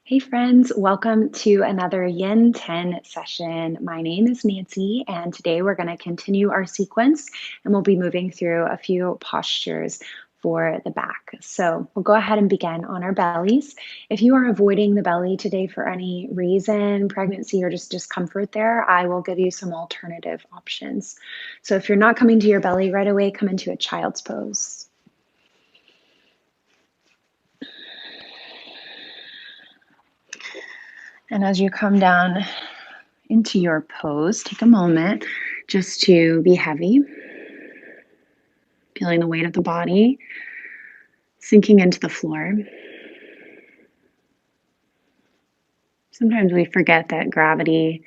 Hey friends, welcome to another Yin10 session. My name is Nancy, and today we're going to continue our sequence and we'll be moving through a few postures for the back. So we'll go ahead and begin on our bellies. If you are avoiding the belly today for any reason, pregnancy or just discomfort there, I will give you some alternative options. So if you're not coming to your belly right away, come into a child's pose. And as you come down into your pose, take a moment just to be heavy, feeling the weight of the body sinking into the floor. Sometimes we forget that gravity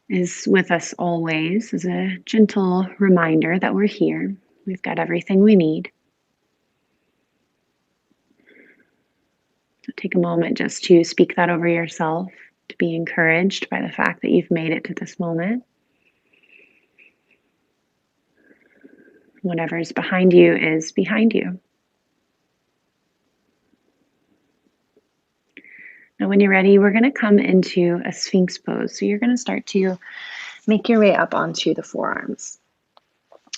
is with us always as a gentle reminder that we're here. We've got everything we need. So take a moment just to speak that over yourself, to be encouraged by the fact that you've made it to this moment. Whatever's behind you is behind you. Now, when you're ready, we're going to come into a Sphinx pose. So you're going to start to make your way up onto the forearms.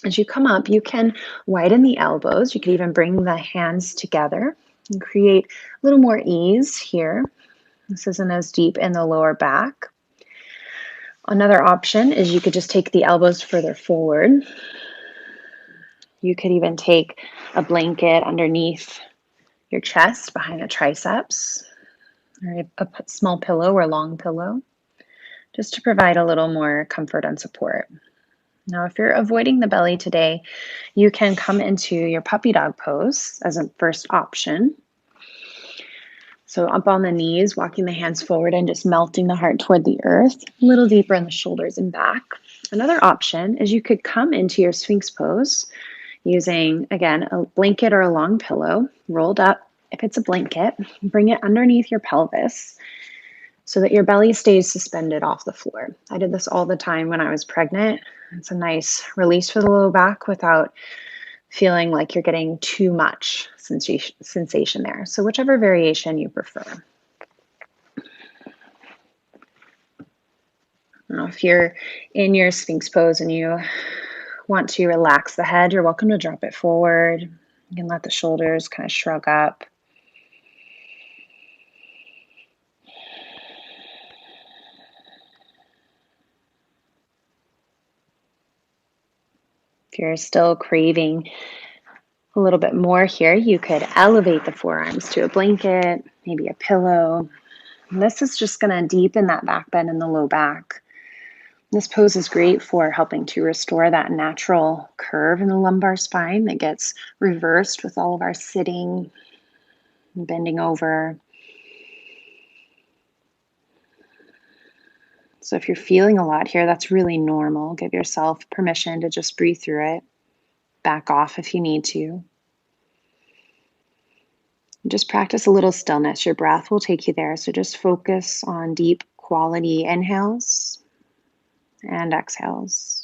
As you come up, you can widen the elbows. You can even bring the hands together and create a little more ease here. This isn't as deep in the lower back. Another option is you could just take the elbows further forward. You could even take a blanket underneath your chest behind the triceps, or a small pillow or long pillow, just to provide a little more comfort and support. Now, if you're avoiding the belly today, you can come into your puppy dog pose as a first option. So up on the knees, walking the hands forward and just melting the heart toward the earth, a little deeper in the shoulders and back. Another option is you could come into your Sphinx pose using, again, a blanket or a long pillow rolled up. If it's a blanket, bring it underneath your pelvis so that your belly stays suspended off the floor. I did this all the time when I was pregnant. It's a nice release for the low back without feeling like you're getting too much sensation there. So whichever variation you prefer. Now, if you're in your Sphinx pose and you want to relax the head, you're welcome to drop it forward. You can let the shoulders kind of shrug up. If you're still craving a little bit more here, you could elevate the forearms to a blanket, maybe a pillow. And this is just going to deepen that back bend in the low back. This pose is great for helping to restore that natural curve in the lumbar spine that gets reversed with all of our sitting and bending over. So if you're feeling a lot here, that's really normal. Give yourself permission to just breathe through it. Back off if you need to. Just practice a little stillness. Your breath will take you there. So just focus on deep quality inhales and exhales.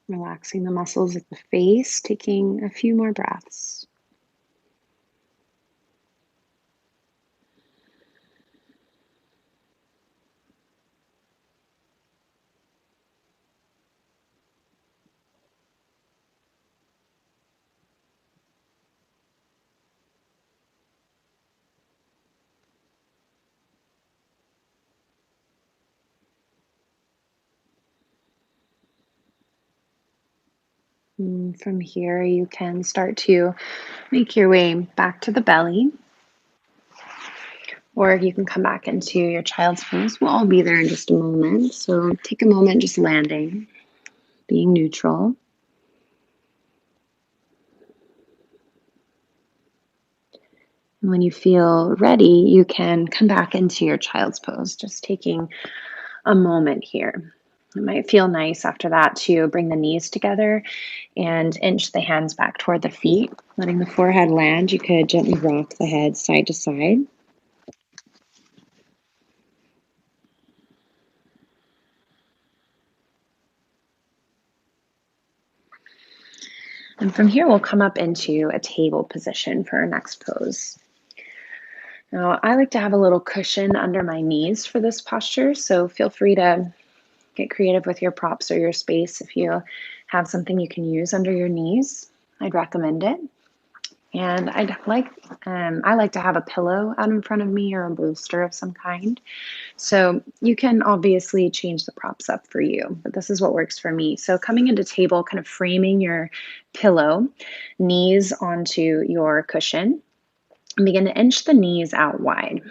Relaxing the muscles of the face, taking a few more breaths. From here, you can start to make your way back to the belly, or you can come back into your child's pose. We'll all be there in just a moment. So take a moment just landing, being neutral. And when you feel ready, you can come back into your child's pose, just taking a moment here. It might feel nice after that to bring the knees together and inch the hands back toward the feet, letting the forehead land. You could gently rock the head side to side. And from here, we'll come up into a table position for our next pose. Now, I like to have a little cushion under my knees for this posture, so feel free to get creative with your props or your space. If you have something you can use under your knees, I'd recommend it. And I like to have a pillow out in front of me or a bolster of some kind. So you can obviously change the props up for you, but this is what works for me. So coming into table, kind of framing your pillow, knees onto your cushion, and begin to inch the knees out wide.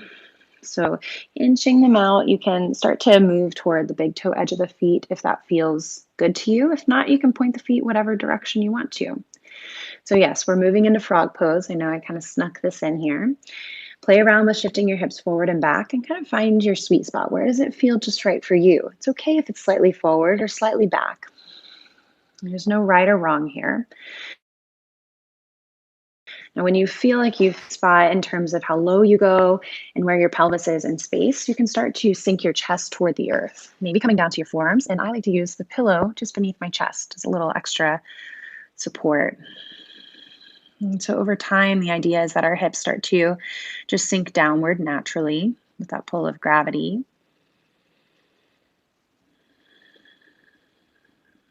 So inching them out, you can start to move toward the big toe edge of the feet if that feels good to you. If not, you can point the feet whatever direction you want to. So yes, we're moving into frog pose. I know I kind of snuck this in here. Play around with shifting your hips forward and back and kind of find your sweet spot. Where does it feel just right for you? It's okay if it's slightly forward or slightly back. There's no right or wrong here. Now, when you feel like you've spot in terms of how low you go and where your pelvis is in space, you can start to sink your chest toward the earth, maybe coming down to your forearms. And I like to use the pillow just beneath my chest as a little extra support. And so over time, the idea is that our hips start to just sink downward naturally with that pull of gravity.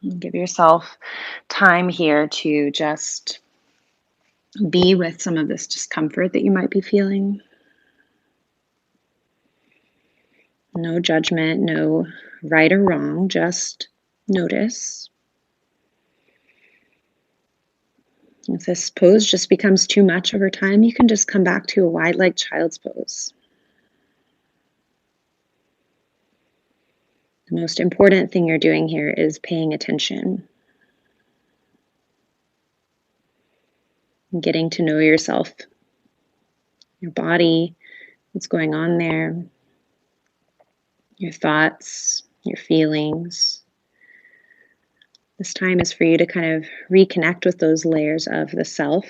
And give yourself time here to just be with some of this discomfort that you might be feeling. No judgment, no right or wrong, just notice. If this pose just becomes too much over time, you can just come back to a wide-legged child's pose. The most important thing you're doing here is paying attention. And getting to know yourself, your body, what's going on there, your thoughts, your feelings. This time is for you to kind of reconnect with those layers of the self,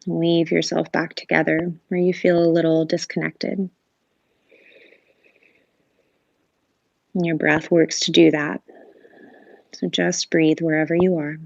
and weave yourself back together where you feel a little disconnected. And your breath works to do that. So just breathe wherever you are.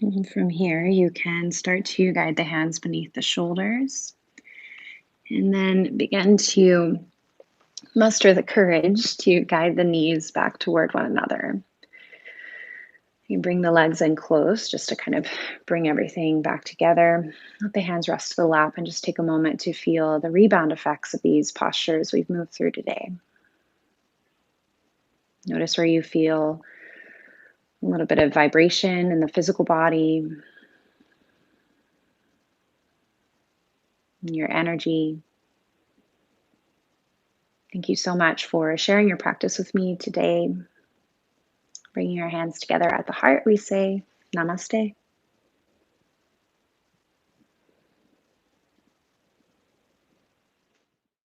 And from here, you can start to guide the hands beneath the shoulders and then begin to muster the courage to guide the knees back toward one another. You bring the legs in close just to kind of bring everything back together. Let the hands rest to the lap and just take a moment to feel the rebound effects of these postures we've moved through today. Notice where you feel a little bit of vibration in the physical body, your energy. Thank you so much for sharing your practice with me today. Bringing your hands together at the heart, we say namaste.